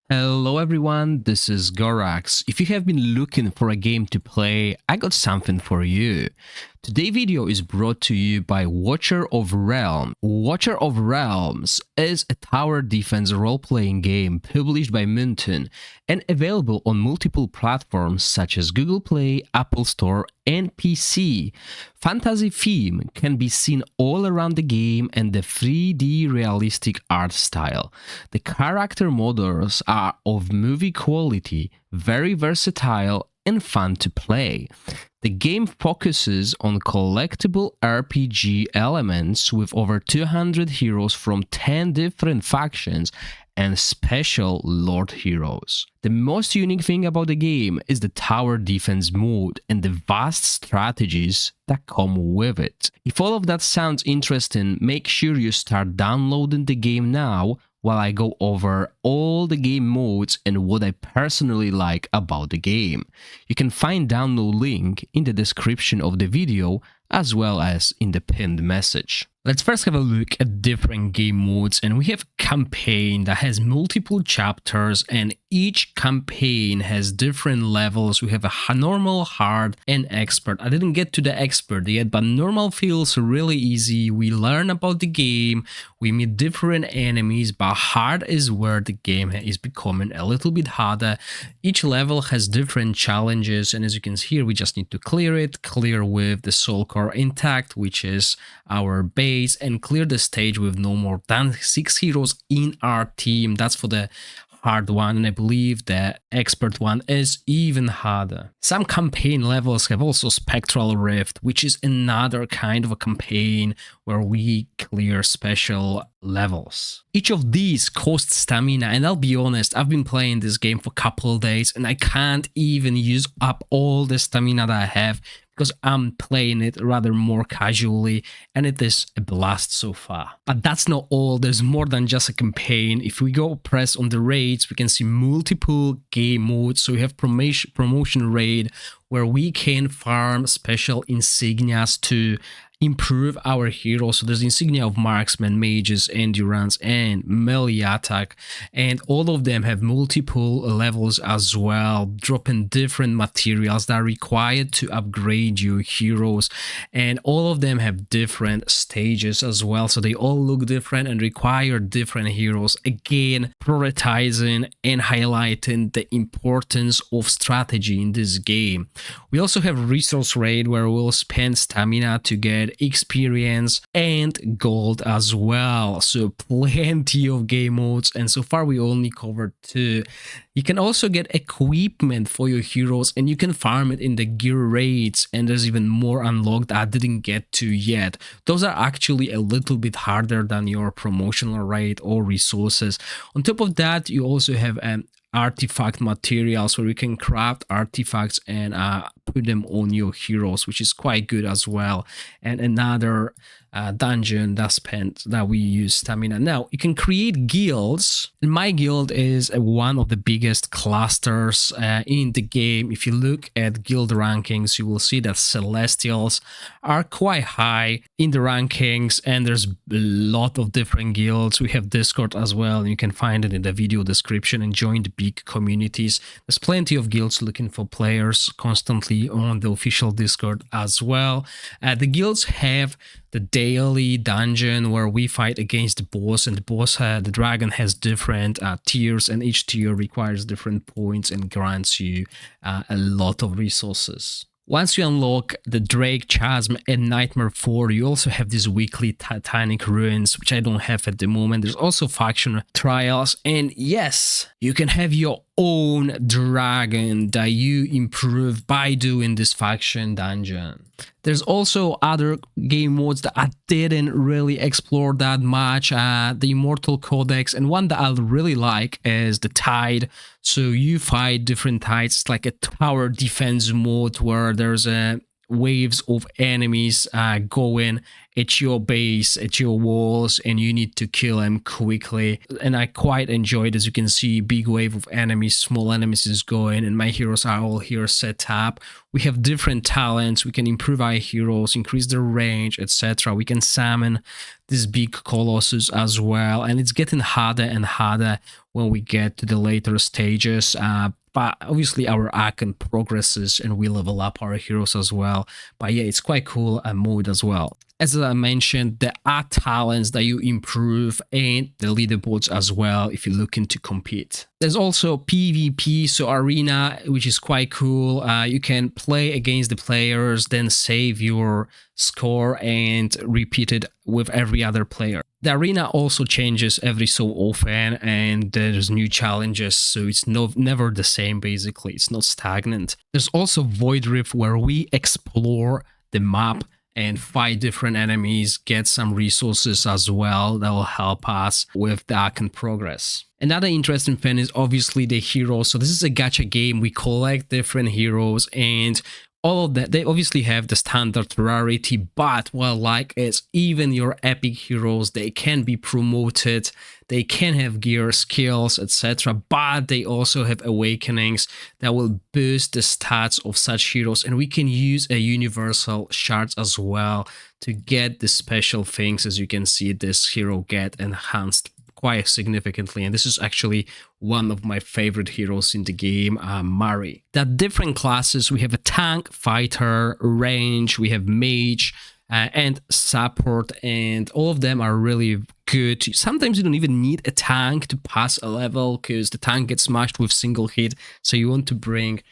Hello everyone, this is Gorax. If you have been looking for a game to play, I got something for you. Today's video is brought to you by Watcher of Realms. Watcher of Realms is a tower defense role-playing game published by Mountain and available on multiple platforms such as Google Play, Apple Store, and PC. Fantasy theme can be seen all around the game and the 3D realistic art style. The character models are of movie quality, very versatile, and fun to play. The game focuses on collectible RPG elements with over 200 heroes from 10 different factions and special Lord heroes. The most unique thing about the game is the tower defense mode and the vast strategies that come with it. If all of that sounds interesting, make sure you start downloading the game now while I go over all the game modes and what I personally like about the game. You can find download link in the description of the video as well as in the pinned message. Let's first have a look at different game modes, and we have campaign that has multiple chapters and each campaign has different levels. We have a normal, hard, and expert. I didn't get to the expert yet, but normal feels really easy. We learn about the game, we meet different enemies, but hard is where the game is becoming a little bit harder. Each level has different challenges, and as you can see here, we just need to clear it, clear with the soul core intact, which is our base, and clear the stage with no more than 6 heroes in our team. That's for the hard one, and I believe the expert one is even harder. Some campaign levels have also Spectral Rift, which is another kind of a campaign where we clear special levels. Each of these costs stamina, and I'll be honest, I've been playing this game for a couple of days and I can't even use up all the stamina that I have because I'm playing it rather more casually, and it is a blast so far. But that's not all, there's more than just a campaign. If we go press on the raids, we can see multiple game modes. So we have promotion raid, where we can farm special insignias to improve our heroes. So there's insignia of marksman, mages, endurance, and melee attack, and all of them have multiple levels as well, dropping different materials that are required to upgrade your heroes, and all of them have different stages as well, so they all look different and require different heroes, again prioritizing and highlighting the importance of strategy in this game. We also have resource raid, where we'll spend stamina to get experience and gold as well. So plenty of game modes, and so far we only covered 2. You can also get equipment for your heroes, and you can farm it in the gear raids, and there's even more unlocked I didn't get to yet. Those are actually a little bit harder than your promotional raid or resources. On top of that, you also have artifact materials, where you can craft artifacts and put them on your heroes, which is quite good as well. And another dungeon that we use stamina. Now you can create guilds, and my guild is one of the biggest clusters in the game. If you look at guild rankings, you will see that Celestials are quite high in the rankings, and there's a lot of different guilds. We have Discord as well, and you can find it in the video description and join the big communities. There's plenty of guilds looking for players constantly on the official Discord as well. The guilds have the daily dungeon where we fight against the boss, and the boss, the dragon, has different tiers, and each tier requires different points and grants you a lot of resources. Once you unlock the Drake Chasm and Nightmare 4, you also have these weekly Titanic Ruins, which I don't have at the moment. There's also faction trials, and yes, you can have your own dragon that you improve by doing this faction dungeon. There's also other game modes that I didn't really explore that much, the Immortal Codex, and one that I really like is the Tide. So you fight different tides, like a tower defense mode where there's a waves of enemies going at your base, at your walls, and you need to kill them quickly. And I quite enjoyed, as you can see, big wave of enemies, small enemies is going, and my heroes are all here set up. We have different talents, we can improve our heroes, increase their range, etc. We can summon these big colossus as well, and it's getting harder and harder when we get to the later stages. But obviously our icon progresses and we level up our heroes as well. But yeah, it's quite cool mode as well. As I mentioned, there are talents that you improve and the leaderboards as well if you're looking to compete. There's also PvP, so arena, which is quite cool. You can play against the players, then save your score and repeat it with every other player. The arena also changes every so often and there's new challenges, so it's never the same basically, it's not stagnant. There's also Void Rift where we explore the map and fight different enemies, get some resources as well that will help us with the icon progress. Another interesting thing is obviously the heroes. So this is a gacha game, we collect different heroes and all of that, they obviously have the standard rarity, but well, like it's even your epic heroes, they can be promoted, they can have gear, skills, etc. But they also have awakenings that will boost the stats of such heroes, and we can use a universal shards as well to get the special things. As you can see, this hero get enhanced quite significantly, and this is actually one of my favorite heroes in the game, Mari. There are different classes. We have a tank, fighter, range, we have mage, and support, and all of them are really good. Sometimes you don't even need a tank to pass a level because the tank gets smashed with single hit, so you want to bring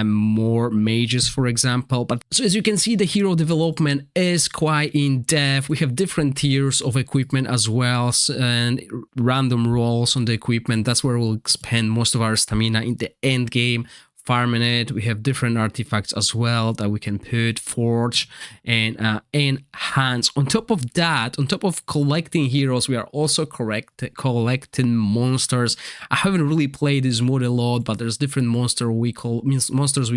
more mages, for example. But so as you can see, the hero development is quite in depth. We have different tiers of equipment as well, and random rolls on the equipment. That's where we'll spend most of our stamina in the end game, farming it. We have different artifacts as well that we can put, forge, and enhance. On top of that, on top of collecting heroes, we are also collecting monsters. I haven't really played this mode a lot, but there's different monsters we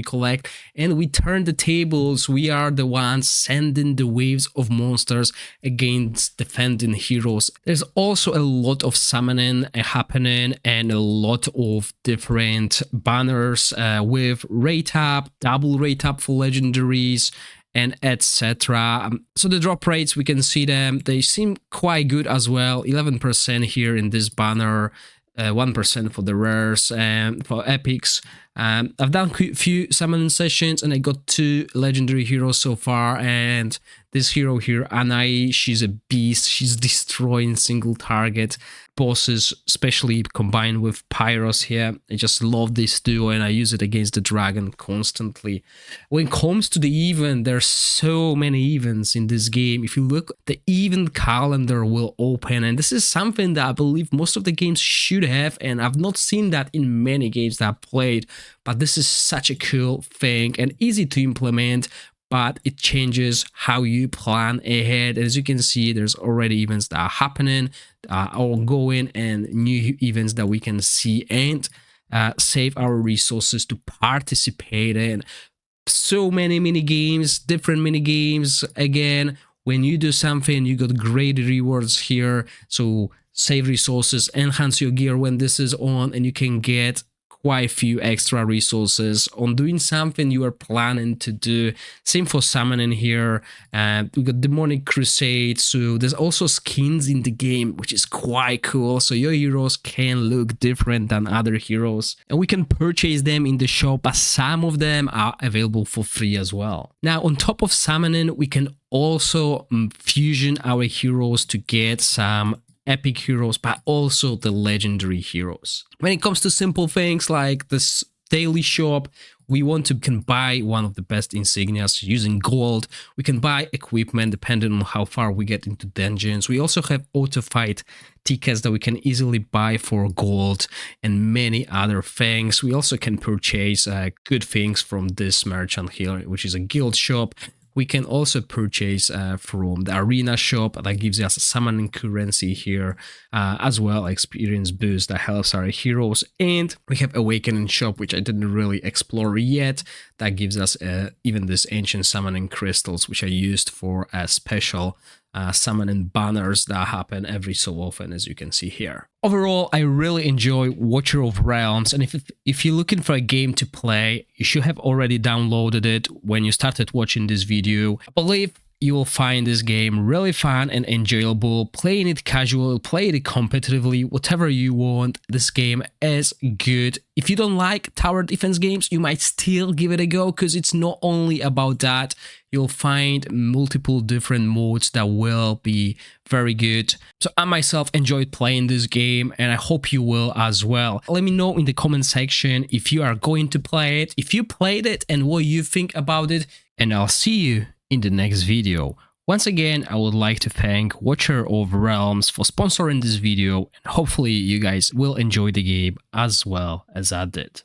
collect, and we turn the tables. We are the ones sending the waves of monsters against defending heroes. There's also a lot of summoning happening and a lot of different banners with rate up, double rate up for legendaries, and etc. So the drop rates, we can see them, they seem quite good as well. 11% here in this banner, 1% for the rares and for epics. I've done a few summoning sessions and I got 2 legendary heroes so far, and this hero here, Anai, she's a beast. She's destroying single target bosses, especially combined with Pyros here. I just love this duo and I use it against the dragon constantly. When it comes to the event, there's so many events in this game. If you look, the event calendar will open, and this is something that I believe most of the games should have, and I've not seen that in many games that I've played. But this is such a cool thing and easy to implement, but it changes how you plan ahead. As you can see, there's already events that are happening, ongoing, and new events that we can see and save our resources to participate in. So many mini games, different mini games. Again, when you do something, you got great rewards here. So save resources, enhance your gear when this is on, and you can get quite a few extra resources on doing something you are planning to do. Same for summoning here. We got Demonic Crusade, so there's also skins in the game, which is quite cool. So your heroes can look different than other heroes, and we can purchase them in the shop, but some of them are available for free as well. Now, on top of summoning, we can also fusion our heroes to get some epic heroes, but also the legendary heroes. When it comes to simple things like this daily shop, we want to can buy one of the best insignias using gold. We can buy equipment depending on how far we get into dungeons. We also have auto fight tickets that we can easily buy for gold and many other things. We also can purchase good things from this merchant here, which is a guild shop. We can also purchase from the arena shop that gives us summoning currency here, as well experience boost that helps our heroes. And we have awakening shop, which I didn't really explore yet, that gives us even this ancient summoning crystals, which are used for special summoning banners that happen every so often, as you can see here. Overall, I really enjoy Watcher of Realms, and if you're looking for a game to play, you should have already downloaded it when you started watching this video. I believe you will find this game really fun and enjoyable. Playing it casual, playing it competitively, whatever you want. This game is good. If you don't like tower defense games, you might still give it a go, because it's not only about that. You'll find multiple different modes that will be very good. So I myself enjoyed playing this game, and I hope you will as well. Let me know in the comment section if you are going to play it, if you played it, and what you think about it. And I'll see you in the next video. Once again, I would like to thank Watcher of Realms for sponsoring this video, and hopefully you guys will enjoy the game as well as I did.